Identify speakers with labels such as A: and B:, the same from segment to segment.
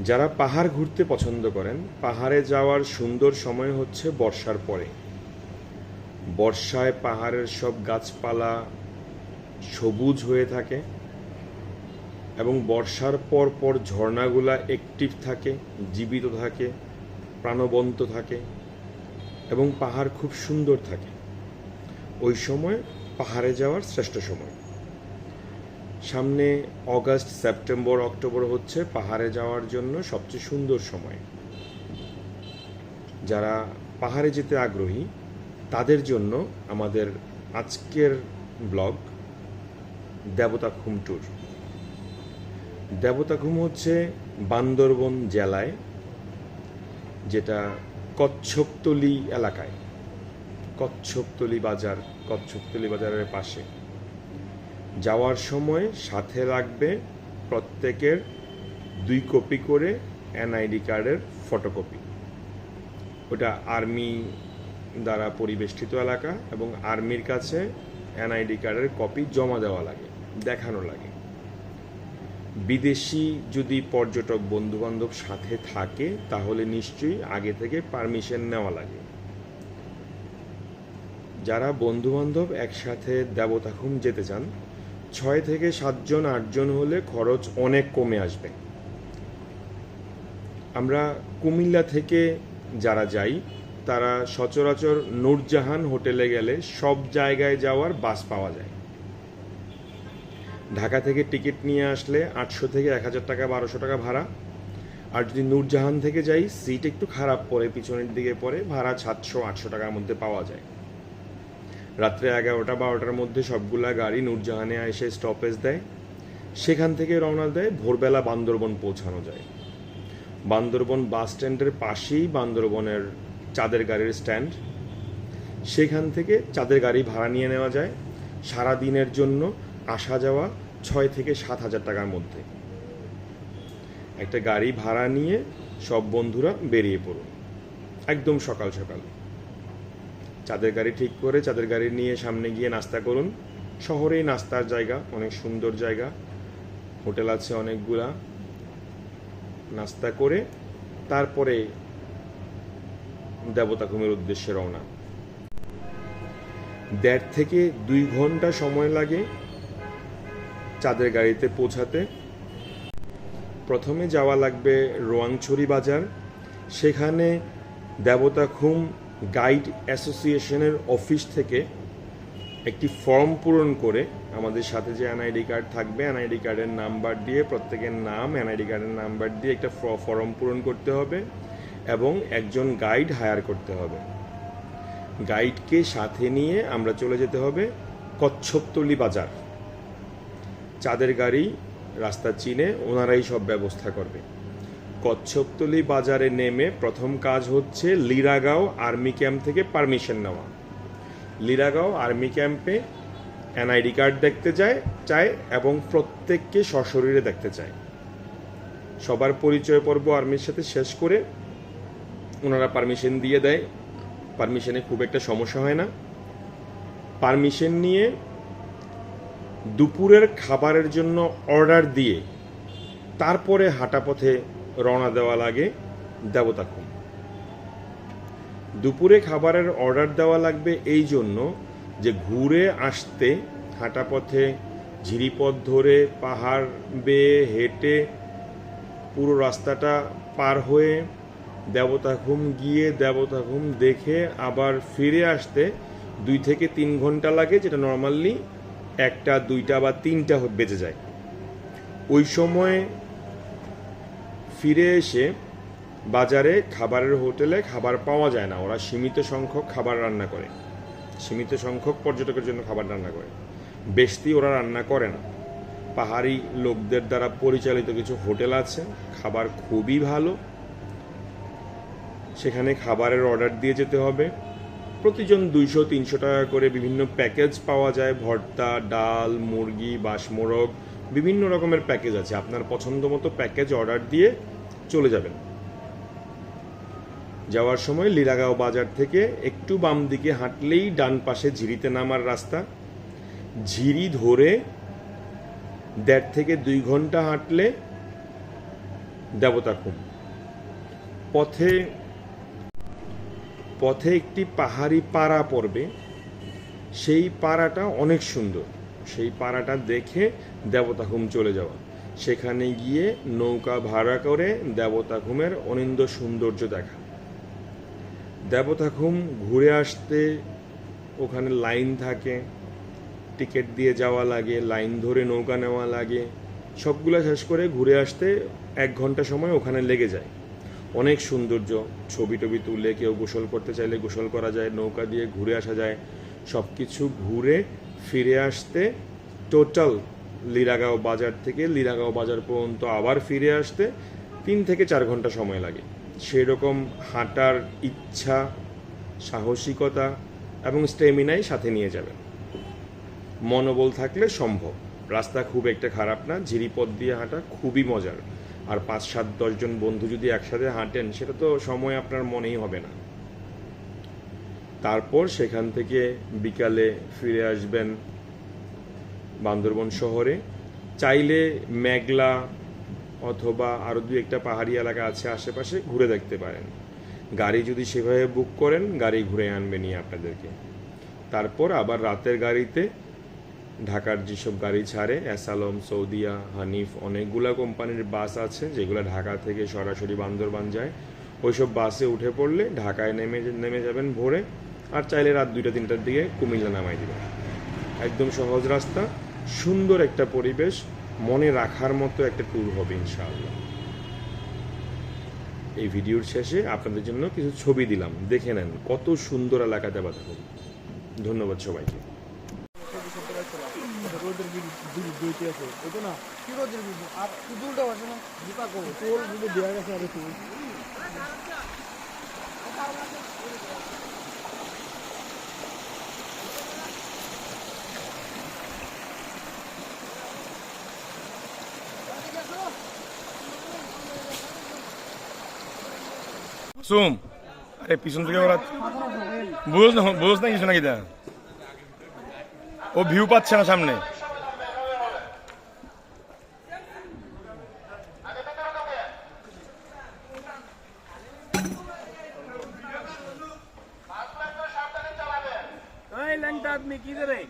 A: যারা পাহাড় ঘুরতে পছন্দ করেন, পাহাড়ে যাওয়ার সুন্দর সময় হচ্ছে বর্ষার পরে। বর্ষায় পাহাড়ের সব গাছপালা সবুজ হয়ে থাকে এবং বর্ষার পর পর ঝর্ণাগুলা অ্যাক্টিভ থাকে, জীবিত থাকে, প্রাণবন্ত থাকে এবং পাহাড় খুব সুন্দর থাকে। ওই সময় পাহাড়ে যাওয়ার শ্রেষ্ঠ সময়। সামনে অগাস্ট, সেপ্টেম্বর, অক্টোবর হচ্ছে পাহাড়ে যাওয়ার জন্য সবচেয়ে সুন্দর সময়। যারা পাহাড়ে যেতে আগ্রহী তাদের জন্য আমাদের আজকের ব্লগ দেবতাখুম ট্যুর। দেবতাখুম হচ্ছে বান্দরবন জেলায়, যেটা কচ্ছপতলি এলাকায়, কচ্ছপতলি বাজারের পাশে। যাওয়ার সময় সাথে লাগবে প্রত্যেকের 2 কপি করে এনআইডি কার্ডের ফটোকপি। ওটা আর্মি দ্বারা পরিবেষ্টিত এলাকা এবং আর্মির কাছে এনআইডি কার্ডের কপি জমা দেওয়া লাগে, দেখানো লাগে। বিদেশি যদি পর্যটক বন্ধুবান্ধব সাথে থাকে তাহলে নিশ্চয়ই আগে থেকে পারমিশন নেওয়া লাগে। যারা বন্ধুবান্ধব একসাথে দেবতাখুম যেতে চান, 6 থেকে 7 জন 8 জন হলে খরচ অনেক কমে আসবে। আমরা কুমিল্লা থেকে যারা যাই তারা সচরাচর নূরজাহান হোটেলে গেলে সব জায়গায় যাওয়ার বাস পাওয়া যায়। ঢাকা থেকে টিকিট নিয়ে আসলে 800 থেকে 1000 টাকা, 1200 টাকা ভাড়া। আর যদি নূরজাহান থেকে যাই, সিট একটু খারাপ পড়ে, পিছনের দিকে পড়ে, ভাড়া 700-800 টাকার মধ্যে পাওয়া যায়। রাত্রে 11টা-12টার মধ্যে সবগুলা গাড়ি নূরজাহানে এসে স্টপেজ দেয়, সেখান থেকে রওনা দেয়। ভোরবেলা বান্দরবন পৌঁছানো যায়। বান্দরবন বাস স্ট্যান্ডের পাশেই বান্দরবনের চাঁদের গাড়ির স্ট্যান্ড, সেখান থেকে চাঁদের গাড়ি ভাড়া নিয়ে নেওয়া যায়। সারা দিনের জন্য আসা যাওয়া 6 থেকে 7 হাজার টাকার মধ্যে। একটা গাড়ি ভাড়া নিয়ে সব বন্ধুরা বেরিয়ে পড়ুন একদম সকাল সকাল। চাঁদের গাড়ি ঠিক করে চাঁদের গাড়ি নিয়ে সামনে গিয়ে নাস্তা করুন। শহরেই নাস্তার জায়গা, অনেক সুন্দর জায়গা, হোটেল আছে অনেকগুলা। নাস্তা করে তারপরে দেবতাখুমের উদ্দেশ্যে রওনা। 1.5 থেকে 2 ঘন্টা সময় লাগে চাঁদের গাড়িতে পৌঁছাতে। প্রথমে যাওয়া লাগবে রোয়াংছড়ি বাজার। সেখানে দেবতাখুম গাইড অ্যাসোসিয়েশনের অফিস থেকে একটি ফর্ম পূরণ করে আমাদের সাথে যে এনআইডি কার্ড থাকবে, এনআইডি কার্ডের নাম্বার দিয়ে, প্রত্যেকের নাম, এনআইডি কার্ডের নাম্বার দিয়ে একটা ফর্ম পূরণ করতে হবে এবং একজন গাইড হায়ার করতে হবে। গাইডকে সাথে নিয়ে আমরা চলে যেতে হবে কচ্ছপতলি বাজার। চাঁদের গাড়ি রাস্তা চিনে, ওনারাই সব ব্যবস্থা করবে। কচ্ছপতলি বাজারে নেমে প্রথম কাজ হচ্ছে লিরাগাঁও আর্মি ক্যাম্প থেকে পারমিশন নেওয়া। লিরাগাঁও আর্মি ক্যাম্পে এনআইডি কার্ড দেখতে চায় এবং প্রত্যেককে সশরীরে দেখতে চায়। সবার পরিচয় পর্ব আর্মির সাথে শেষ করে ওনারা পারমিশন দিয়ে দেয়। পারমিশনে খুব একটা সমস্যা হয় না। পারমিশন নিয়ে দুপুরের খাবারের জন্য অর্ডার দিয়ে তারপরে হাঁটা পথে রওনা দেওয়া লাগে দেবতাখুম। দুপুরে খাবারের অর্ডার দেওয়া লাগবে এই জন্য যে ঘুরে আসতে হাঁটা পথে ঝিরিপথ ধরে পাহাড় বেয়ে হেঁটে পুরো রাস্তাটা পার হয়ে দেবতাখুম গিয়ে দেবতাখুম দেখে আবার ফিরে আসতে 2 থেকে 3 ঘন্টা লাগে, যেটা নর্মালি 1টা, 2টা বা 3টা বেজে যায়। ওই সময় ফিরে এসে বাজারে খাবারের হোটেলে খাবার পাওয়া যায় না। ওরা সীমিত সংখ্যক খাবার রান্না করে, সীমিত সংখ্যক পর্যটকের জন্য খাবার রান্না করে, বেশি ওরা রান্না করে না। পাহাড়ি লোকদের দ্বারা পরিচালিত কিছু হোটেল আছে, খাবার খুবই ভালো, সেখানে খাবারের অর্ডার দিয়ে যেতে হবে। প্রতিজন 200-300 টাকা করে বিভিন্ন প্যাকেজ পাওয়া যায়। ভর্তা, ডাল, মুরগি, বাসমোরগ, বিভিন্ন রকমের প্যাকেজ আছে। আপনার পছন্দ মতো প্যাকেজ অর্ডার দিয়ে চলে যাবেন। যাওয়ার সময় লিরাগাঁও বাজার থেকে একটু বাম দিকে হাঁটলেই ডান পাশে ঝিরিতে নামার রাস্তা। ঝিরি ধরে 1.5 থেকে 2 ঘন্টা হাঁটলে দেবতাখুম। পথে পথে একটি পাহাড়ি পাড়া পড়বে, সেই পাড়াটা অনেক সুন্দর। সেই পাড়াটা দেখে দেবতাখুম চলে যাওয়া, সেখানে গিয়ে নৌকা ভাড়া করে দেবতাখুমের অনিন্দ্য সৌন্দর্য দেখা। দেবতাখুম ঘুরে আসতে ওখানে লাইন থাকে, টিকিট দিয়ে যাওয়া লাগে, লাইন ধরে নৌকা নেওয়া লাগে। সবগুলো শেষ করে ঘুরে আসতে 1 ঘন্টা সময় ওখানে লেগে যায়। অনেক সৌন্দর্য, ছবি টবি তুলে কেউ গোসল করতে চাইলে গোসল করা যায়, নৌকা দিয়ে ঘুরে আসা যায়। সব কিছু ঘুরে ফিরে আসতে টোটাল লিরাগাঁও বাজার থেকে লিরাগাঁও বাজার পর্যন্ত আবার ফিরে আসতে 3 থেকে 4 ঘন্টা সময় লাগে। সেই রকম হাঁটার ইচ্ছা, সাহসিকতা এবং স্টেমিনাই সাথে নিয়ে যাবেন। মনোবল থাকলে সম্ভব। রাস্তা খুব একটা খারাপ না, ঝিরিপথ দিয়ে হাঁটা খুবই মজার। আর 5, 7, 10 জন বন্ধু যদি একসাথে হাঁটেন, সেটা তো সময় আপনার মনেই হবে না। তারপর সেখান থেকে বিকালে ফিরে আসবেন বান্দরবন শহরে। চাইলে মেঘলা অথবা আরও 2-1টা পাহাড়ি এলাকা আছে আশেপাশে, ঘুরে দেখতে পারেন। গাড়ি যদি সেভাবে বুক করেন, গাড়ি ঘুরে আনবে নিয়ে আপনাদেরকে। তারপর আবার রাতের গাড়িতে ঢাকার যেসব গাড়ি ছাড়ে, অ্যাসালম, সৌদিয়া, হানিফ, অনেকগুলা কোম্পানির বাস আছে যেগুলো ঢাকা থেকে সরাসরি বান্দরবান যায়। ওইসব বাসে উঠে পড়লে ঢাকায় নেমে যাবেন ভোরে, আর চাইলে রাত 2টা-3টার দিকে কুমিল্লা নামাই দেবেন। একদম সহজ রাস্তা, সুন্দর একটা পরিবেশ, মনে রাখার মতো একটা ট্যুর হবে ইনশাআল্লাহ। এই ভিডিওর শেষে আপনাদের জন্য কিছু ছবি দিলাম, দেখে নেন কত সুন্দর এলাকা দেবতাখুম। ধন্যবাদ সবাইকে। সুম, আরে পিছন থেকে ওরা বুঝ না কিছু নাকি, ও ভিউ পাচ্ছে না সামনে। आदमी किधर है?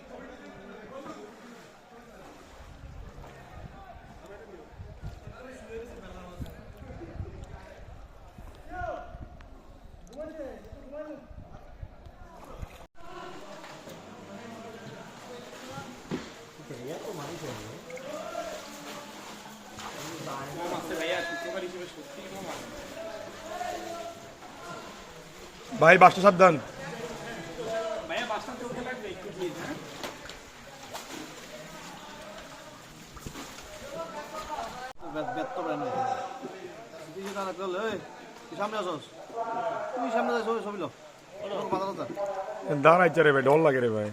A: भाई बास्ता सावधान। দাঁড়াইছে রে ভাই, ডর লাগে রে ভাই।